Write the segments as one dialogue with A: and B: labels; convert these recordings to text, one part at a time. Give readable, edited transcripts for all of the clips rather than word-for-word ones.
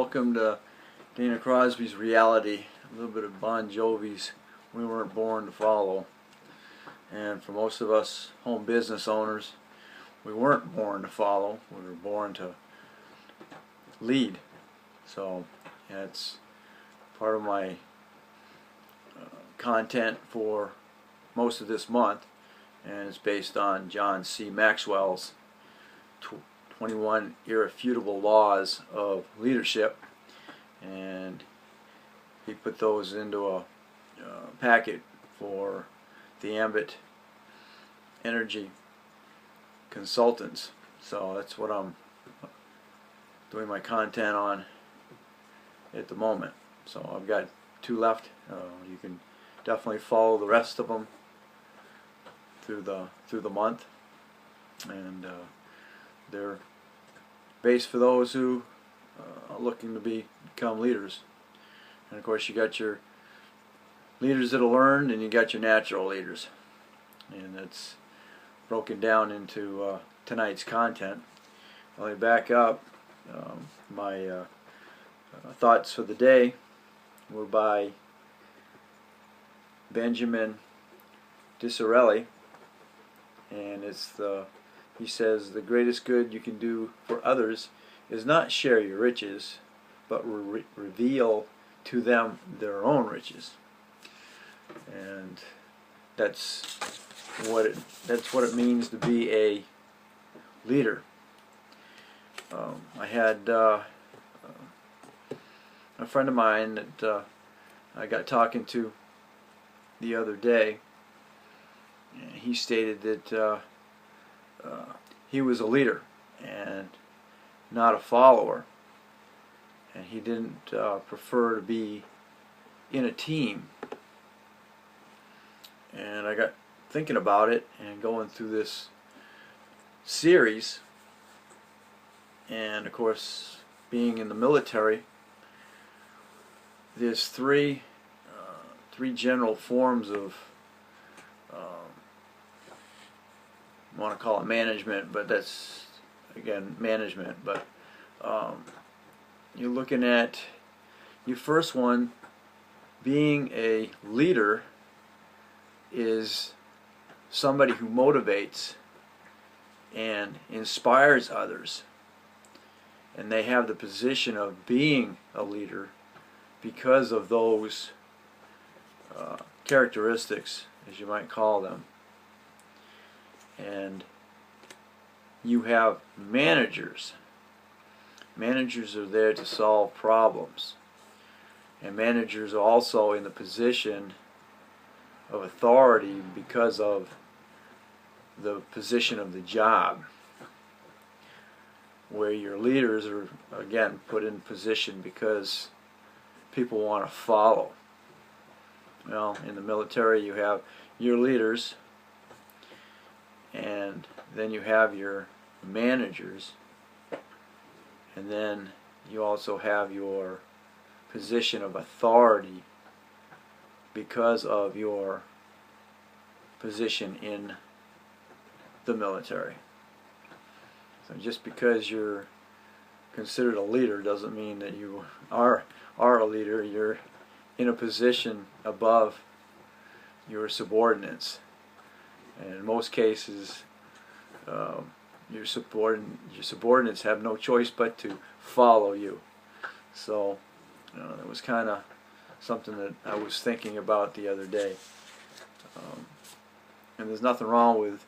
A: welcome to Dana Crosby's reality. A little bit of Bon Jovi's We Weren't Born to Follow. And for most of us home business owners, we weren't born to follow, we were born to lead. So it's part of my content for most of this month, and it's based on John C. Maxwell's 21 irrefutable laws of leadership, and he put those into a packet for the Ambit Energy Consultants. So that's what I'm doing my content on at the moment. So I've got 2 left. You can definitely follow the rest of them through the month, and they're based for those who are looking to become leaders. And of course, you got your leaders that'll learn, and you got your natural leaders, and it's broken down into tonight's content. Let me back up. My thoughts for the day were by Benjamin Disraeli, and he says the greatest good you can do for others is not share your riches, but reveal to them their own riches. And that's what it means to be a leader. I had a friend of mine that I got talking to the other day, and he stated that he was a leader and not a follower, and he didn't prefer to be in a team. And I got thinking about it and going through this series, and of course, being in the military, there's three general forms of I want to call it management, but that's again management. But you're looking at your first one. Being a leader is somebody who motivates and inspires others, and they have the position of being a leader because of those characteristics, as you might call them. And you have managers. Managers are there to solve problems, and managers are also in the position of authority because of the position of the job, where your leaders are again put in position because people want to follow. Well, in the military you have your leaders, and then you have your managers, and then you also have your position of authority because of your position in the military. So just because you're considered a leader doesn't mean that you are a leader. You're in a position above your subordinates, and in most cases your subordinates have no choice but to follow you. So that was kind of something that I was thinking about the other day. And there's nothing wrong with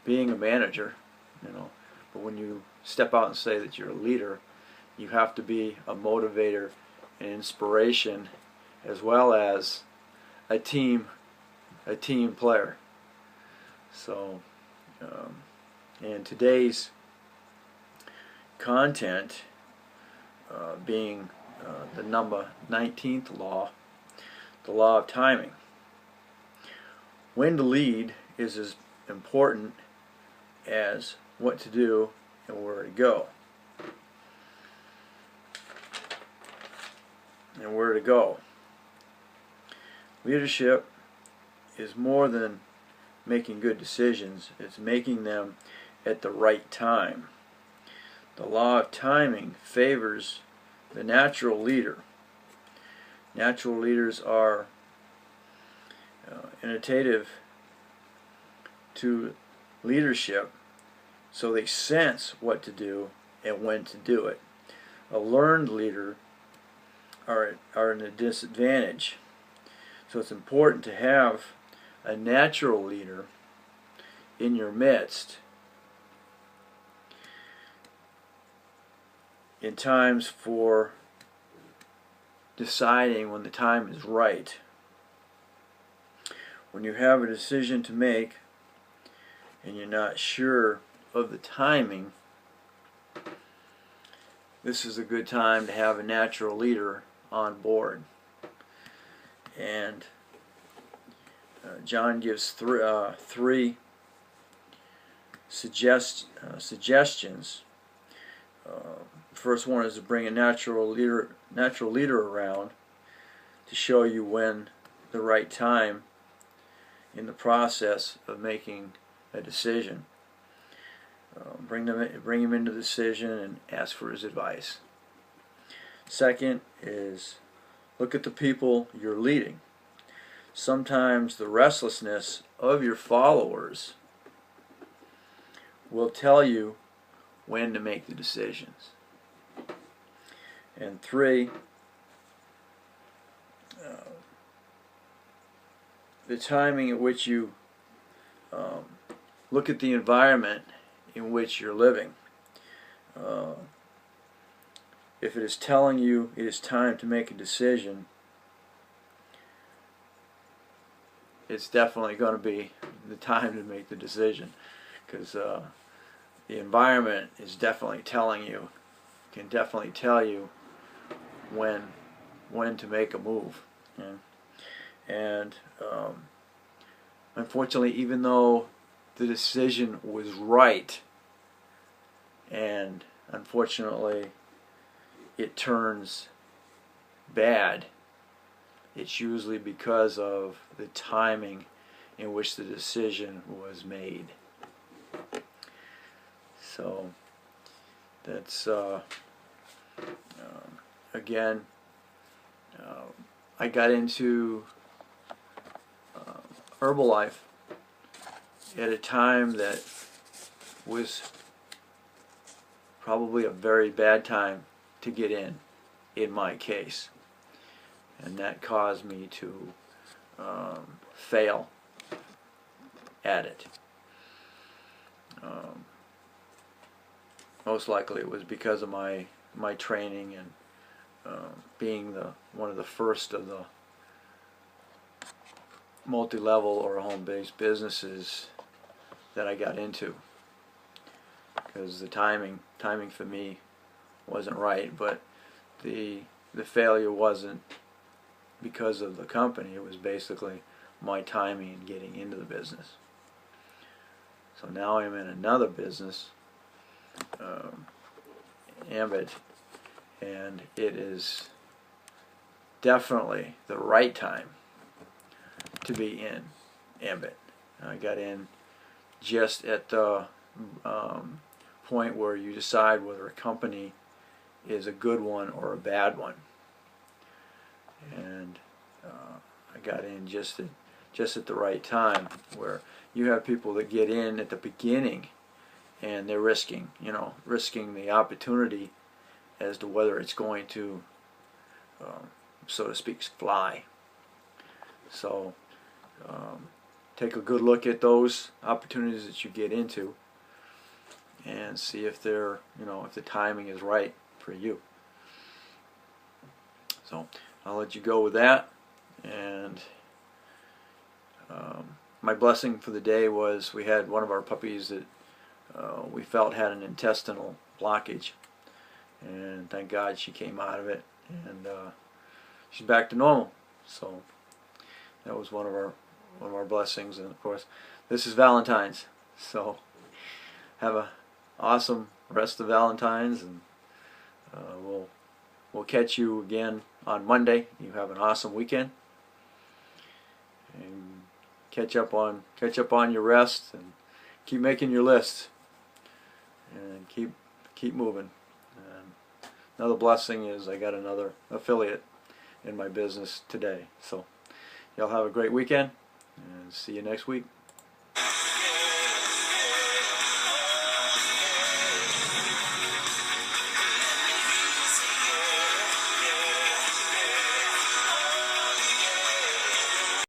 A: being a manager, but when you step out and say that you're a leader, you have to be a motivator and inspiration, as well as a team player. So and today's content being the number 19th law, the law of timing. When to lead is as important as what to do and where to go. And where to go. Leadership is more than making good decisions, it's making them at the right time. The law of timing favors the natural leader. Natural leaders are initiative to leadership, so they sense what to do and when to do it. A learned leader are at a disadvantage. So it's important to have a natural leader in your midst in times for deciding when the time is right. When you have a decision to make and you're not sure of the timing, this is a good time to have a natural leader on board. And John gives three suggestions. The first one is to bring a natural leader around to show you when the right time in the process of making a decision. Bring him into the decision and ask for his advice. Second is look at the people you're leading. Sometimes the restlessness of your followers will tell you when to make the decisions. And three, the timing at which you look at the environment in which you're living. If it is telling you it is time to make a decision, it's definitely going to be the time to make the decision, because the environment is definitely telling you, can definitely tell you when to make a move. And unfortunately, even though the decision was right, and unfortunately it turns bad, it's usually because of the timing in which the decision was made. So that's again, I got into Herbalife at a time that was probably a very bad time to get in my case, and that caused me to fail at it. Most likely it was because of my training and being one of the first of the multi-level or home-based businesses that I got into, because the timing for me wasn't right. But the failure wasn't because of the company, it was basically my timing in getting into the business. So now I'm in another business, Ambit, and it is definitely the right time to be in Ambit. I got in just at the point where you decide whether a company is a good one or a bad one, and I got in just at the right time, where you have people that get in at the beginning and they're risking the opportunity as to whether it's going to, so to speak, fly. So take a good look at those opportunities that you get into and see if they're, if the timing is right for you. So I'll let you go with that. And my blessing for the day was we had one of our puppies that we felt had an intestinal blockage, and thank God she came out of it, and she's back to normal. So that was one of our blessings. And of course, this is Valentine's, so have a awesome rest of Valentine's, and we'll catch you again on Monday. You have an awesome weekend, and catch up on your rest, and keep making your lists, and keep moving. And another blessing is I got another affiliate in my business today. So y'all have a great weekend and see you next week.